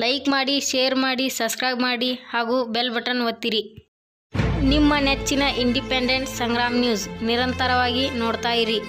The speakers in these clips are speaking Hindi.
ಲೈಕ್ ಮಾಡಿ, ಶೇರ್ ಮಾಡಿ, ಸಬ್ಸ್ಕ್ರೈಬ್ ಮಾಡಿ ಹಾಗೂ ಬೆಲ್ ಬಟನ್ ಒತ್ತಿರಿ. ನಿಮ್ಮ ನೆಚ್ಚಿನ ಇಂಡಿಪೆಂಡೆಂಟ್ ಸಂಗ್ರಾಮ್ ನ್ಯೂಸ್ ನಿರಂತರವಾಗಿ ನೋಡ್ತಾ ಇರಿ.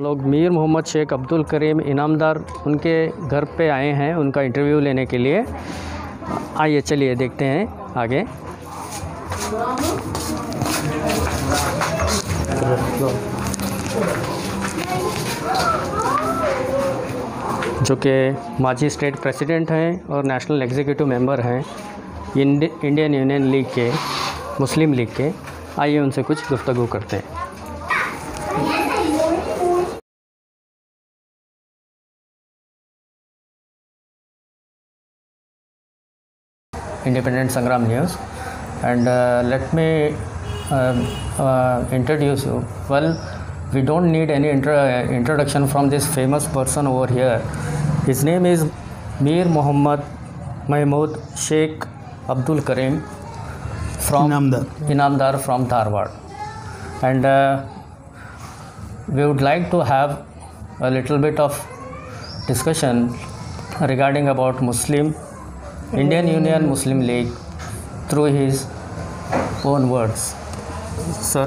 लोग मीर मोहम्मद शेख अब्दुल करीम इनामदार उनके घर पे आए हैं उनका इंटरव्यू लेने के लिए. आइए चलिए देखते हैं आगे. जो कि माजी स्टेट प्रेसिडेंट हैं और नेशनल एग्जीक्यूटिव मेंबर हैं इंडियन यूनियन लीग के, मुस्लिम लीग के. आइए उनसे कुछ गुफ्तगू करते हैं. Independent Sangram News, and let me introduce you. Well, we don't need any introduction from this famous person over here. His name is Mir Mohammad Mahmood Sheikh Abdul Karim from Inamdar from Dharwad, and we would like to have a little bit of discussion regarding about Indian Union Muslim League through his own words. Sir,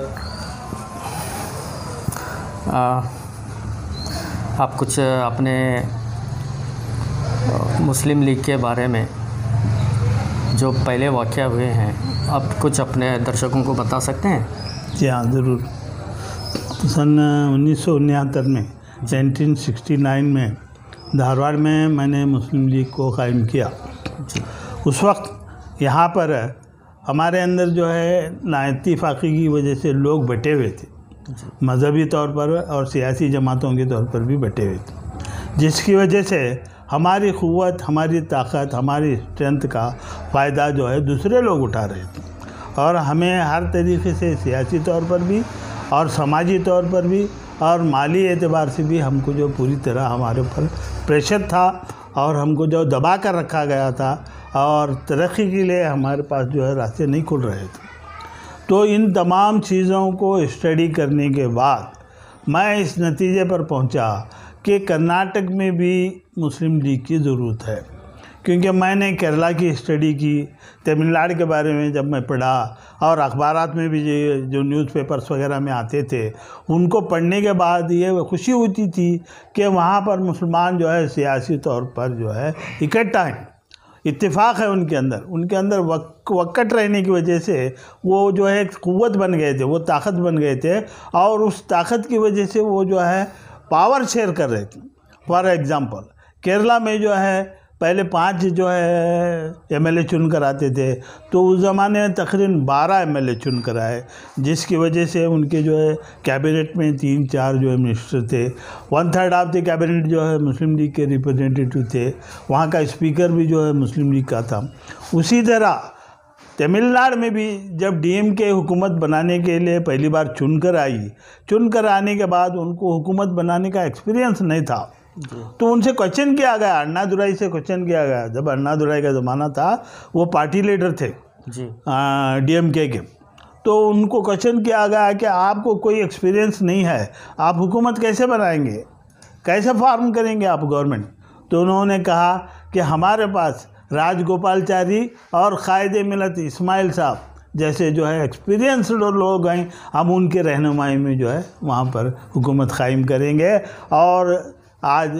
आप कुछ अपने मुस्लिम लीग के बारे में जो पहले वाक़या हुए हैं आप कुछ अपने दर्शकों को बता सकते हैं? जी हाँ, ज़रूर. सन 1969 में 1969 में धारवाड़ में मैंने मुस्लिम लीग को कायम किया. उस वक्त यहाँ पर हमारे अंदर जो है नाइत्तेफाकी की वजह से लोग बटे हुए थे, मज़हबी तौर पर और सियासी जमातों के तौर पर भी बटे हुए थे, जिसकी वजह से हमारी क़ुव्वत, हमारी ताकत, हमारी स्ट्रेंथ का फ़ायदा जो है दूसरे लोग उठा रहे थे. और हमें हर तरीके से सियासी तौर पर भी और समाजी तौर पर भी और माली एतबार से भी हमको जो पूरी तरह हमारे ऊपर प्रेशर था और हमको जो दबा कर रखा गया था और तरक्की के लिए हमारे पास जो है रास्ते नहीं खुल रहे थे. तो इन तमाम चीज़ों को स्टडी करने के बाद मैं इस नतीजे पर पहुंचा कि कर्नाटक में भी मुस्लिम लीग की ज़रूरत है. क्योंकि मैंने केरला की स्टडी की, तमिलनाडु के बारे में जब मैं पढ़ा और अखबारात में भी जो न्यूज़पेपर्स वगैरह में आते थे उनको पढ़ने के बाद ये खुशी होती थी कि वहाँ पर मुसलमान जो है सियासी तौर पर जो है इकट्ठा हैं, इत्तेफाक है उनके अंदर वक़्त रहने की वजह से वो जो है क़ुव्वत बन गए थे, वो ताकत बन गए थे और उस ताकत की वजह से वो जो है पावर शेयर कर रहे थे. फॉर एग्ज़ाम्पल केरला में जो है पहले 5 जो है एमएलए चुन कर आते थे, तो उस ज़माने में तकरीबन 12 एमएलए चुन कर आए, जिसकी वजह से उनके जो है कैबिनेट में 3-4 जो है मिनिस्टर थे. 1/3 ऑफ द कैबिनेट जो है मुस्लिम लीग के रिप्रेजेंटेटिव थे. वहाँ का स्पीकर भी जो है मुस्लिम लीग का था. उसी तरह तमिलनाडु में भी जब डीएमके हुकूमत बनाने के लिए पहली बार चुनकर आने के बाद उनको हुकूमत बनाने का एक्सपीरियंस नहीं था. तो उनसे क्वेश्चन किया गया, अन्नादुराई से क्वेश्चन किया गया. जब अन्नादुराई का ज़माना था वो पार्टी लीडर थे डीएमके के, तो उनको क्वेश्चन किया गया कि आपको कोई एक्सपीरियंस नहीं है, आप हुकूमत कैसे बनाएंगे, कैसे फॉर्म करेंगे आप गवर्नमेंट. तो उन्होंने कहा कि हमारे पास राजगोपालचारी और कायदे मिलत इस्माइल साहब जैसे जो है एक्सपीरियंस्ड लोग हैं, हम उनके रहनुमाई में जो है वहाँ पर हुकूमत कायम करेंगे. और आज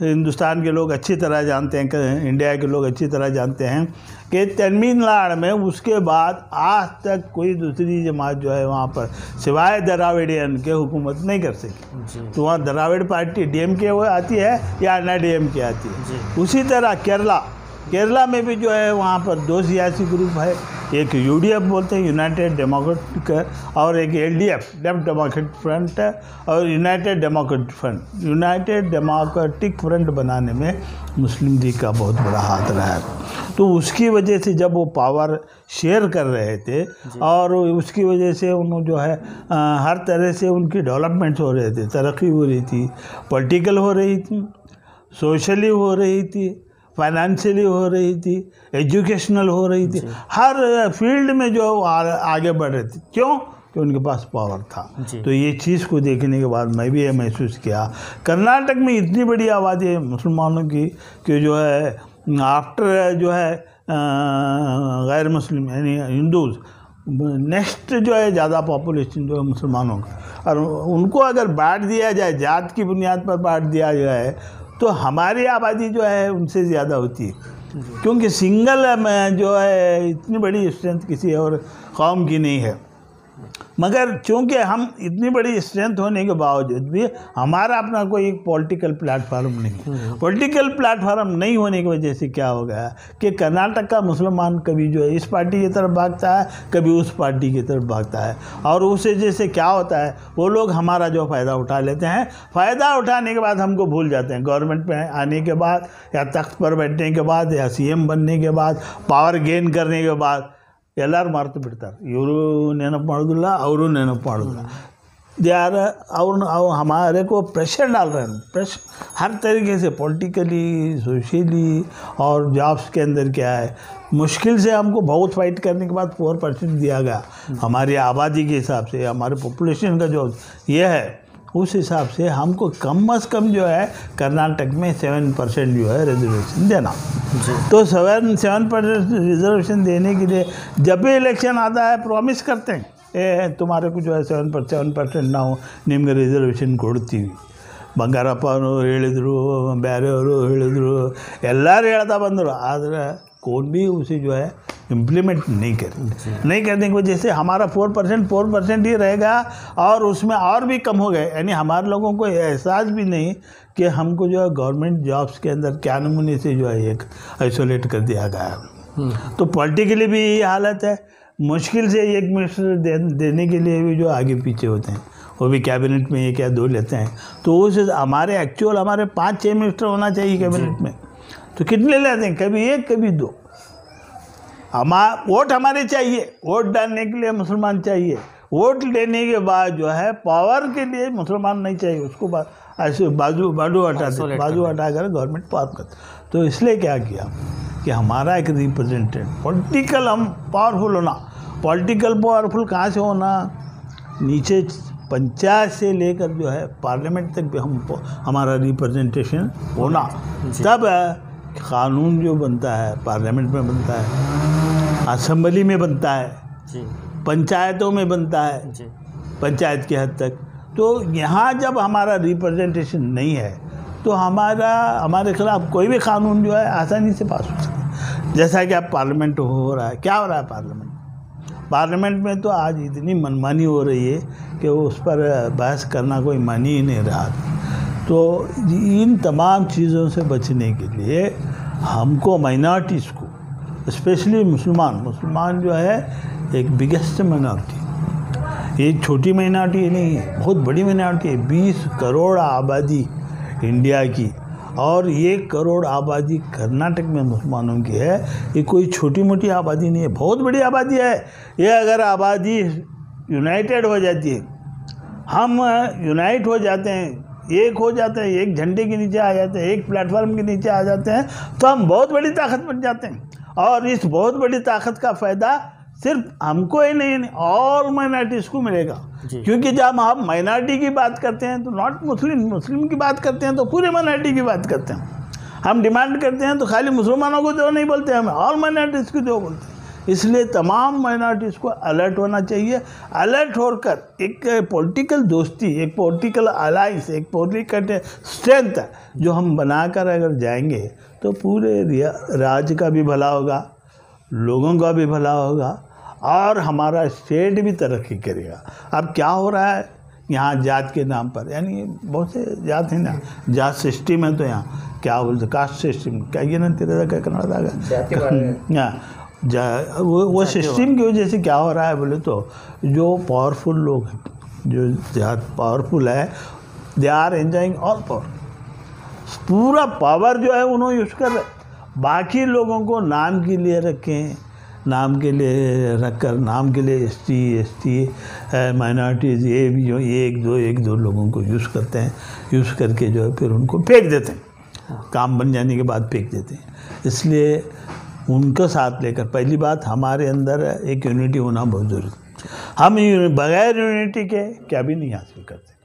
हिंदुस्तान के लोग अच्छी तरह जानते हैं, इंडिया के लोग अच्छी तरह जानते हैं कि तमिलनाडु में उसके बाद आज तक कोई दूसरी जमात जो है वहाँ पर सिवाय द्राविडियन के हुकूमत नहीं कर सकी. तो वहाँ द्राविड़ पार्टी डीएमके आती है या अन्ना डीएमके आती है. उसी तरह केरला में भी जो है वहाँ पर 2 सियासी ग्रुप है, एक यूडीएफ बोलते हैं, यूनाइटेड डेमोक्रेटिक, और एक एलडीएफ, लेफ्ट डेमोक्रेटिक फ्रंट है, और United democratic front. United democratic front बनाने में मुस्लिम लीग का बहुत बड़ा हाथ रहा है। तो उसकी वजह से जब वो पावर शेयर कर रहे थे और उसकी वजह से उन जो है हर तरह से उनकी डेवलपमेंट्स हो रहे थे, तरक्की हो रही थी, पॉलिटिकल हो रही थी, सोशली हो रही थी, फाइनेंशियली हो रही थी, एजुकेशनल हो रही थी, हर फील्ड में जो आगे बढ़ रहे थे। क्यों? कि उनके पास पावर था। तो ये चीज़ को देखने के बाद मैं भी ये महसूस किया, कर्नाटक में इतनी बड़ी आबादी है मुसलमानों की कि जो है आफ्टर जो है गैर मुस्लिम यानी हिंदूज, नेक्स्ट जो है ज़्यादा पॉपुलेशन जो है मुसलमानों का, और उनको अगर बांट दिया जाए, जात की बुनियाद पर बांट दिया जाए, तो हमारी आबादी जो है उनसे ज़्यादा होती है, क्योंकि सिंगल में जो है इतनी बड़ी स्ट्रेंथ किसी और कौम की नहीं है। मगर चूँकि हम इतनी बड़ी स्ट्रेंथ होने के बावजूद भी हमारा अपना कोई एक पॉलिटिकल प्लेटफार्म नहीं है। पॉलिटिकल प्लेटफार्म नहीं होने की वजह से क्या हो गया कि कर्नाटक का मुसलमान कभी जो है इस पार्टी की तरफ भागता है, कभी उस पार्टी की तरफ भागता है, और उस वजह से क्या होता है, वो लोग हमारा जो फ़ायदा उठा लेते हैं, फ़ायदा उठाने के बाद हमको भूल जाते हैं। गवर्नमेंट में आने के बाद या तख्त पर बैठने के बाद या CM बनने के बाद, पावर गेन करने के बाद ಎಲ್ಲರೂ ಮಾರ್ತು ಬಿಡ್ತಾರೆ, ಇವರು ನೆನಪು ಮಾಡೋದಿಲ್ಲ, ಅವರು ನೆನಪು ಮಾಡೋದಿಲ್ಲ। ಅವ್ರು हमारे को प्रेशर डाल रहे हैं, प्रेशर हर तरीके से, पॉलिटिकली, सोशली, और जॉब्स के अंदर क्या है, मुश्किल से हमको बहुत फाइट करने के बाद 4% दिया गया हमारी आबादी के हिसाब से, हमारे पॉपुलेशन का जो ये है उस हिसाब से हमको कम से कम जो है कर्नाटक में 7% जो है रिजर्वेशन देना। तो 7% रिजर्वेशन देने के लिए जब भी इलेक्शन आता है प्रॉमिस करते हैं तुम्हारे को जो है 7% ನಾವು ನಿಮಗೆ ರಿಸರ್ವೇಷನ್ ಕೊಡ್ತೀವಿ, ಬಂಗಾರಪ್ಪನವರು ಹೇಳಿದರು, ಬೇರೆಯವರು ಹೇಳಿದರು, ಎಲ್ಲರೂ ಹೇಳ್ತಾ ಬಂದರು, ಆದರೆ कौन भी उसे जो है इम्प्लीमेंट नहीं करने की वजह से हमारा 4% ही रहेगा, और उसमें और भी कम हो गए। यानी हमारे लोगों को एहसास भी नहीं कि हमको जो है गवर्नमेंट जॉब्स के अंदर क्या नमूने से जो है एक आइसोलेट कर दिया गया है। तो पॉलिटिकली भी यही हालत है, मुश्किल से एक मिनिस्टर देने के लिए भी जो आगे पीछे होते हैं, वो भी कैबिनेट में 1 या 2 लेते हैं। तो उस हमारे एक्चुअल हमारे 5-6 मिनिस्टर होना चाहिए कैबिनेट में, तो कितने लेते हैं, कभी 1 कभी 2। वोट हमारे चाहिए, वोट डालने के लिए मुसलमान चाहिए, वोट लेने के बाद जो है पावर के लिए मुसलमान नहीं चाहिए, उसको ऐसे बाजू हटाकर गवर्नमेंट पावर करते। तो इसलिए क्या किया कि हमारा एक रिप्रेजेंटेटिव पॉलिटिकल, हम पावरफुल होना, पॉलिटिकल पावरफुल कहाँ से होना, नीचे पंचायत से लेकर जो है पार्लियामेंट तक भी हम हमारा रिप्रेजेंटेशन होना, तब कानून जो बनता है पार्लियामेंट में बनता है, असेंबली में बनता है, पंचायतों में बनता है, पंचायत के हद तक। तो यहाँ जब हमारा रिप्रेजेंटेशन नहीं है तो हमारे खिलाफ कोई भी कानून जो है आसानी से पास हो सकता है। जैसा कि अब पार्लियामेंट हो रहा है, क्या हो रहा है पार्लियामेंट में तो आज इतनी मनमानी हो रही है कि उस पर बहस करना कोई मान ही नहीं रहा। तो इन तमाम चीज़ों से बचने के लिए हमको माइनॉरिटीज़ को, स्पेशली मुसलमान जो है एक बिगेस्ट माइनॉरिटी, ये छोटी माइनॉरिटी नहीं है, बहुत बड़ी माइनॉरिटी है। 20 करोड़ आबादी इंडिया की, और 1 करोड़ आबादी कर्नाटक में मुसलमानों की है। ये कोई छोटी मोटी आबादी नहीं है, बहुत बड़ी आबादी है। ये अगर आबादी यूनाइटेड हो जाती है, हम यूनाइट हो जाते हैं, एक हो जाते हैं, एक झंडे के नीचे आ जाते हैं, एक प्लेटफॉर्म के नीचे आ जाते हैं, तो हम बहुत बड़ी ताकत बन जाते हैं। और इस बहुत बड़ी ताकत का फ़ायदा सिर्फ हमको ही नहीं, ऑल माइनॉरिटीज़ को मिलेगा। क्योंकि जब हम माइनॉरिटी की बात करते हैं तो नॉट मुस्लिम की बात करते हैं तो पूरे माइनॉरिटी की बात करते हैं। हम डिमांड करते हैं तो खाली मुसलमानों को दो नहीं बोलते, हम ऑल माइनॉरिटीज़ को दो बोलते हैं। इसलिए तमाम माइनॉरिटीज़ को अलर्ट होना चाहिए। अलर्ट होकर एक पॉलिटिकल दोस्ती, एक पॉलिटिकल अलाइंस, एक पॉलिटिकल स्ट्रेंथ जो हम बनाकर अगर जाएंगे तो पूरे राज्य का भी भला होगा, लोगों का भी भला होगा, और हमारा स्टेट भी तरक्की करेगा। अब क्या हो रहा है यहाँ जात के नाम पर, यानी बहुत से जात हैं ना, जात सिस्टम है, तो यहाँ क्या बोलते कास्ट सिस्टम क्या ये ना तेरे का कन्नड़ वो सिस्टम की वजह से क्या हो रहा है बोले तो जो पावरफुल लोग हैं, जो ज़्यादा पावरफुल है, they are enjoying all power, पूरा पावर जो है उन्होंने यूज़ कर रहे। बाकी लोगों को नाम के लिए रखें, नाम के लिए रखकर नाम के लिए एसटी माइनॉरिटीज़ ये भी जो एक दो लोगों को यूज़ करते हैं, यूज़ करके जो है फिर उनको फेंक देते हैं, काम बन जाने के बाद फेंक देते हैं। इसलिए उनको साथ लेकर पहली बात हमारे अंदर एक यूनिटी होना बहुत ज़रूरी है। हम बगैर यूनिटी के क्या भी नहीं हासिल करते।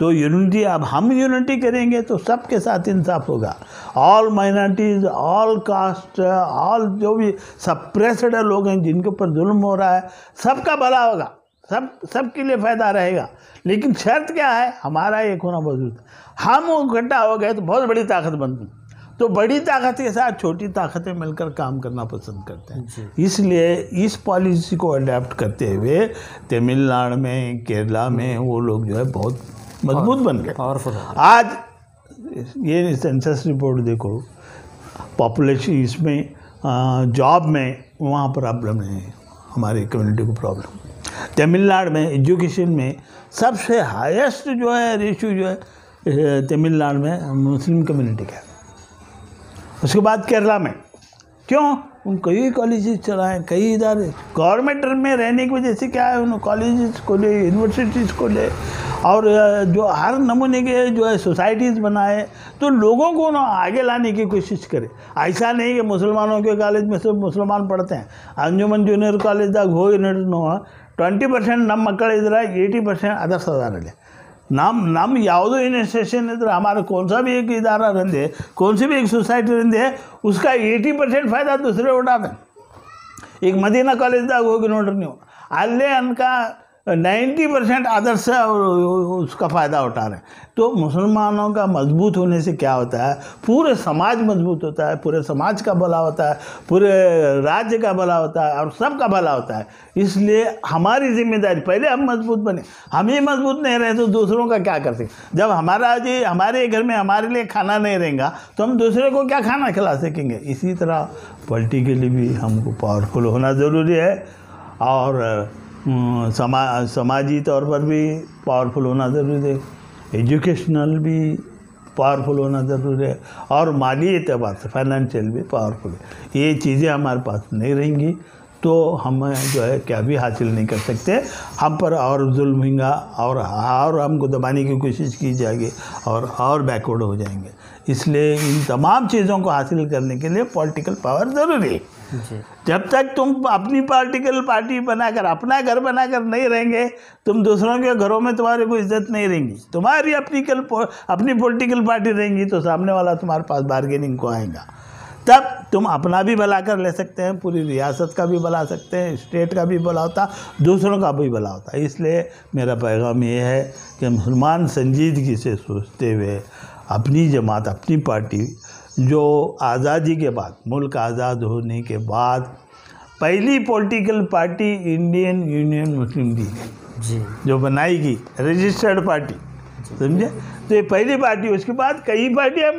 तो यूनिटी, अब हम यूनिटी करेंगे तो सबके साथ इंसाफ होगा। All minorities, all cast, all जो भी सप्रेस्ड लोग हैं जिनके ऊपर जुल्म हो रहा है, सबका भला होगा, सबके लिए फ़ायदा रहेगा। लेकिन शर्त क्या है, हमारा एक होना बहुत जरूरी है। हम इकट्ठा हो गए तो बहुत बड़ी ताकत बनती है। तो बड़ी ताकत के साथ छोटी ताकतें मिलकर काम करना पसंद करते हैं। इसलिए इस पॉलिसी को अडेप्ट करते हुए तमिलनाडु में, केरला में वो लोग जो है बहुत मजबूत बन गए, पावरफुल। आज ये सेंसस रिपोर्ट देखो, पॉपुलेशन इसमें जॉब में वहाँ प्रॉब्लम नहीं है, हमारी कम्युनिटी को प्रॉब्लम। तमिलनाडु में एजुकेशन में सबसे हाईएस्ट जो है रेशियो जो है तमिलनाडु में मुस्लिम कम्युनिटी का। उसके बाद केरला में क्यों, उन कई कॉलेजेस चलाएँ, कई इदारे गवर्नमेंट में रहने की वजह से क्या है, उन्होंने कॉलेजेस खोले, यूनिवर्सिटीज़ खोले और जो हर नमूने के जो है सोसाइटीज़ बनाए, तो लोगों को ना आगे लाने की कोशिश करे। ऐसा नहीं कि मुसलमानों के कॉलेज में सिर्फ मुसलमान पढ़ते हैं। अंजुमन जूनियर कॉलेजದಾಗ ಹೋಗಿ ನೋಡಿದ್ನೋ 20% ನಮ್ಮ ಮಕ್ಕಳು ಇದ್ರೆ 80% ಅದರ್ಸ್ ಅದಾರಲ್ಲಿ। ನಮ್ಮ ಯಾವುದೋ इन्स्टीट्यूशन इधर हमारा कौन सा भी एक इदारा रहते, कौन सी भी एक सोसाइटी रहते, उसका 80% फ़ायदा दूसरे उठाते हैं। एक मदीना कॉलेजದಾಗ ಹೋಗಿ ನೋಡ್ರಿ ನೀವು, अल्ले अनका 90% आदर्श से उसका फ़ायदा उठा रहे हैं। तो मुसलमानों का मजबूत होने से क्या होता है, पूरे समाज मजबूत होता है, पूरे समाज का भला होता है, पूरे राज्य का भला होता है और सबका भला होता है। इसलिए हमारी जिम्मेदारी, पहले हम मजबूत बने, हम ही मजबूत नहीं रहे तो दूसरों का क्या कर सकते। जब हमारे घर में हमारे लिए खाना नहीं रहेगा तो हम दूसरे को क्या खाना खिला सकेंगे। इसी तरह पॉलिटिकली भी हमको पावरफुल होना ज़रूरी है और समाजी तौर पर भी पावरफुल होना ज़रूरी है, एजुकेशनल भी पावरफुल होना ज़रूरी है और माली एतबार से फाइनेंशियल भी पावरफुल है। ये चीज़ें हमारे पास नहीं रहेंगी तो हम जो है क्या भी हासिल नहीं कर सकते। हम पर और जुल्म होगा और हमको दबाने की कोशिश की जाएगी और बैकवर्ड हो जाएंगे। इसलिए इन तमाम चीज़ों को हासिल करने के लिए पॉलिटिकल पावर ज़रूरी है। जब तक तुम अपनी पॉलिटिकल पार्टी बनाकर, अपना घर बनाकर नहीं रहेंगे, तुम दूसरों के घरों में तुम्हारे को इज्जत नहीं रहेंगी। तुम्हारी अपनी पॉलिटिकल पार्टी रहेंगी तो सामने वाला तुम्हारे पास बार्गेनिंग को आएगा। तब तुम अपना भी भला कर ले सकते हैं, पूरी रियासत का भी भला सकते हैं, स्टेट का भी भला होता, दूसरों का भी भला होता है। इसलिए मेरा पैगाम ये है कि मुसलमान संजीदगी से सोचते हुए अपनी जमात, अपनी पार्टी जो आज़ादी के बाद, मुल्क आज़ाद होने के बाद पहली पॉलिटिकल पार्टी इंडियन यूनियन मुस्लिम लीग जी जो बनाएगी, रजिस्टर्ड पार्टी, समझे। तो ये पहली पार्टी, उसके बाद कई पार्टियाँ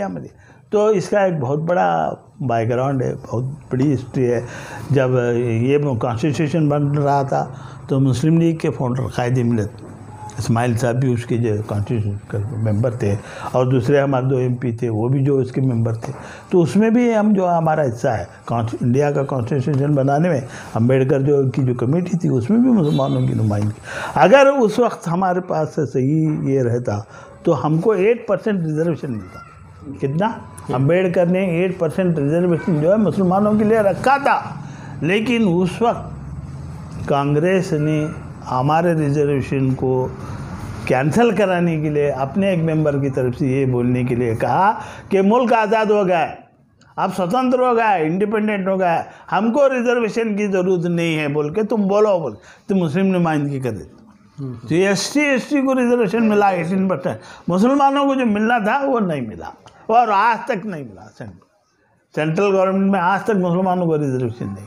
मिली, तो इसका एक बहुत बड़ा बैकग्राउंड है, बहुत बड़ी हिस्ट्री है। जब ये कॉन्स्टिट्यूशन बन रहा था तो मुस्लिम लीग के फाउंडर कायदे मिलत इस्माइल साहब भी उसके जो कॉन्स्टिट्यूशन के मेंबर थे और दूसरे हमारे 2 MP थे, वो भी जो उसके मेंबर थे। तो उसमें भी हम जो हमारा हिस्सा है इंडिया का कॉन्स्टिट्यूशन बनाने में, अम्बेडकर जो कमेटी थी उसमें भी मुसलमानों की नुमाइंदगी। अगर उस वक्त हमारे पास सही ये रहता तो हमको 8% रिजर्वेशन मिलता। कितना? अम्बेडकर ने 8% रिजर्वेशन जो है मुसलमानों के लिए रखा था, लेकिन उस वक्त कांग्रेस ने हमारे रिजर्वेशन को कैंसिल कराने के लिए अपने एक मेंबर की तरफ से ये बोलने के लिए कहा कि मुल्क आज़ाद हो गया है, अब स्वतंत्र हो गया है, इंडिपेंडेंट हो गया है, हमको रिजर्वेशन की ज़रूरत नहीं है बोल के तुम बोल तो मुस्लिम नुमाइंदगी कर देते। तो ST को रिजर्वेशन मिला 18%, मुसलमानों को जो मिलना था वो नहीं मिला और आज तक नहीं मिला। सेंट्रल गवर्नमेंट में आज तक मुसलमानों को रिजर्वेशन नहीं।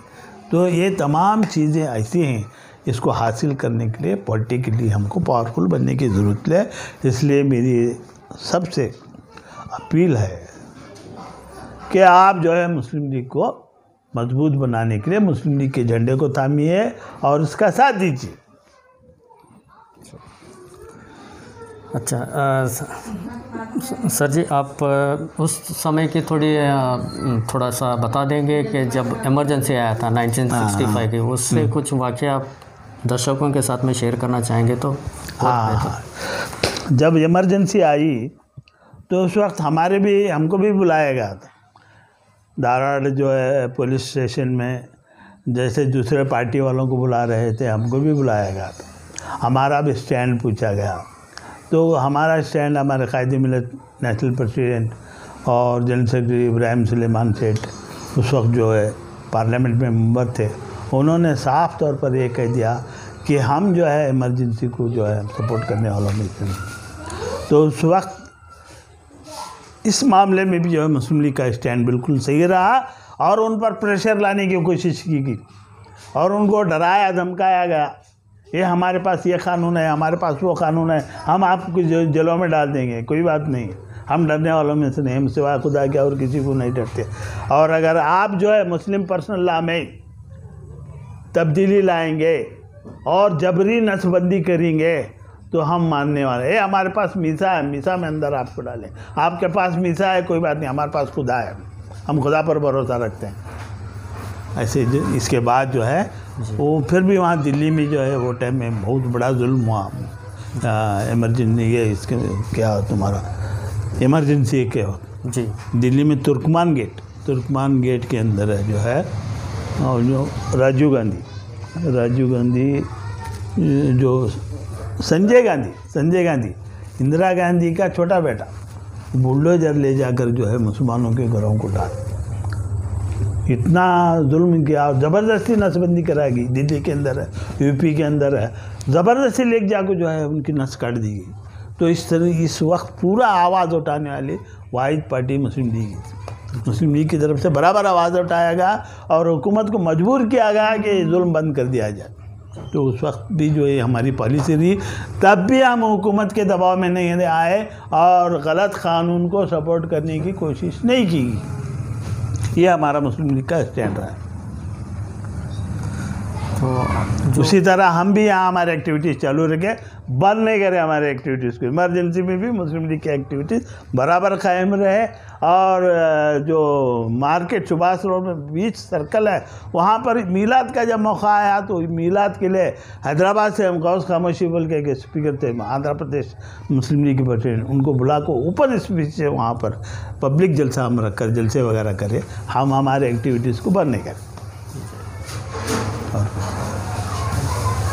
तो ये तमाम चीज़ें ऐसी हैं, इसको हासिल करने के लिए पॉलिटिकली हमको पावरफुल बनने की ज़रूरत है। इसलिए मेरी सबसे अपील है कि आप जो है मुस्लिम लीग को मजबूत बनाने के लिए मुस्लिम लीग के झंडे को थामिए और उसका साथ दीजिए। अच्छा सर जी, आप उस समय की थोड़ा सा बता देंगे कि जब इमरजेंसी आया था 1965 की, उससे कुछ वाक़या आप दर्शकों के साथ में शेयर करना चाहेंगे तो? हाँ, जब इमरजेंसी आई तो उस वक्त हमको भी बुलाया गया था धारवाड़ जो है पुलिस स्टेशन में, जैसे दूसरे पार्टी वालों को बुला रहे थे हमको भी बुलाया गया था। हमारा भी स्टैंड पूछा गया, तो हमारा स्टैंड हमारे कायदे मिलत नेशनल प्रेसिडेंट और जनरल सेक्रेटरी इब्राहिम सुलेमान सेठ उस वक्त जो है पार्लियामेंट में मेंबर थे, उन्होंने साफ तौर पर ये कह दिया कि हम जो है इमरजेंसी को जो है सपोर्ट करने वालों में से नहीं। तो उस वक्त इस मामले में भी जो है मुस्लिम लीग का स्टैंड बिल्कुल सही रहा और उन पर प्रेशर लाने की कोशिश की गई और उनको डराया धमकाया गया, ये हमारे पास ये कानून है, हमारे पास वो कानून है, हम आपको जेलों में डाल देंगे, कोई बात नहीं, हम डरने वालों में से नहीं, हम सिवा खुदा के और किसी को नहीं डरते। और अगर आप जो है मुस्लिम पर्सनल लॉ में तब्दीली लाएंगे और जबरी नसबंदी करेंगे तो हम मानने वाले, हमारे पास मीसा है, मीसा में अंदर आपको डालें, आपके पास मीसा है कोई बात नहीं, हमारे पास खुदा है, हम खुदा पर भरोसा रखते हैं। ऐसे इसके बाद जो है वो फिर भी वहाँ दिल्ली में जो है वो टाइम में बहुत बड़ा जुल्म हुआ। इमरजेंसी ये इसके क्या तुम्हारा इमरजेंसी के वक्त जी दिल्ली में तुर्कमान गेट के अंदर है जो है, और जो राजीव गांधी जो संजय गांधी इंदिरा गांधी का छोटा बेटा बुलडोजर ले जाकर जो है मुसलमानों के घरों को डाल, इतना जुल्म किया और ज़बरदस्ती नसबंदी कराई गई। दिल्ली के अंदर है, यूपी के अंदर है, ज़बरदस्ती ले जाकर जो है उनकी नस काट दी गई। तो इस तरह इस वक्त पूरा आवाज़ उठाने वाली वाहिद पार्टी मुस्लिम लीग है। मुस्लिम लीग की तरफ से बराबर आवाज़ उठाया गया और हुकूमत को मजबूर किया गया कि जुल्म बंद कर दिया जाए। तो उस वक्त भी जो है हमारी पॉलिसी रही, तब भी हम हुकूमत के दबाव में नहीं आए और गलत कानून को सपोर्ट करने की कोशिश नहीं की। ये हमारा मुस्लिम लीग का स्टैंड रहा है। तो उसी तरह हम भी यहाँ हमारे एक्टिविटीज़ चालू रखें, बंद नहीं करें हमारे एक्टिविटीज़ को। इमरजेंसी में भी मुस्लिम लीग की एक्टिविटीज़ बराबर कायम रहे और जो मार्केट सुभाष रोड में बीच सर्कल है वहाँ पर मीलाद का जब मौका आया तो मीलाद के लिए हैदराबाद से हम गौस खामोशी बोल के एक स्पीकर थे आंध्र प्रदेश मुस्लिम लीग के प्रेसिडेंट, उनको बुला को ओपन स्पीच से वहाँ पर पब्लिक जलसा हम रख कर जलसे वगैरह करें, हम हमारे एक्टिविटीज़ को बंद नहीं करें।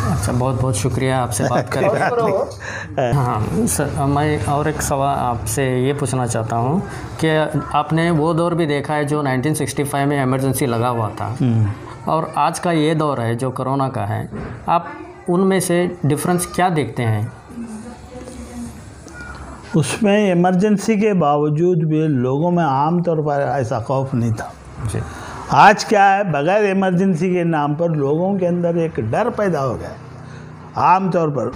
अच्छा, बहुत बहुत शुक्रिया आपसे बात करके। हाँ सर, मैं और एक सवाल आपसे ये पूछना चाहता हूँ कि आपने वो दौर भी देखा है जो 1965 में इमरजेंसी लगा हुआ था और आज का ये दौर है जो कोरोना का है, आप उनमें से डिफरेंस क्या देखते हैं? उसमें इमरजेंसी के बावजूद भी लोगों में आम तौर पर ऐसा खौफ नहीं था जी। आज क्या है, बगैर इमरजेंसी के नाम पर लोगों के अंदर एक डर पैदा हो गया है। आम तौर पर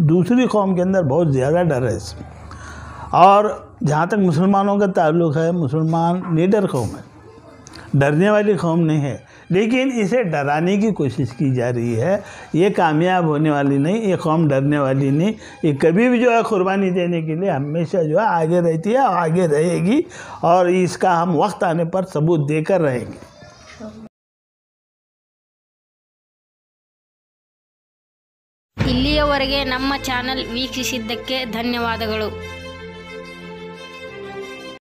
दूसरी कौम के अंदर बहुत ज़्यादा डर है इसमें। और जहाँ तक मुसलमानों का ताल्लुक़ है, मुसलमान निडर कौम है, डरने वाली कौम नहीं है, लेकिन इसे डराने की कोशिश की जा रही है। ये कामयाब होने वाली नहीं, ये कौम डरने वाली नहीं, ये कभी भी जो है कुर्बानी देने के लिए हमेशा जो है आगे रहती है और आगे रहेगी और इसका हम वक्त आने पर सबूत देकर रहेंगे। ಇಲ್ಲಿಯವರೆಗೆ ನಮ್ಮ ಚಾನೆಲ್ ವೀಕ್ಷಿಸಿದ್ದಕ್ಕೆ ಧನ್ಯವಾದಗಳು.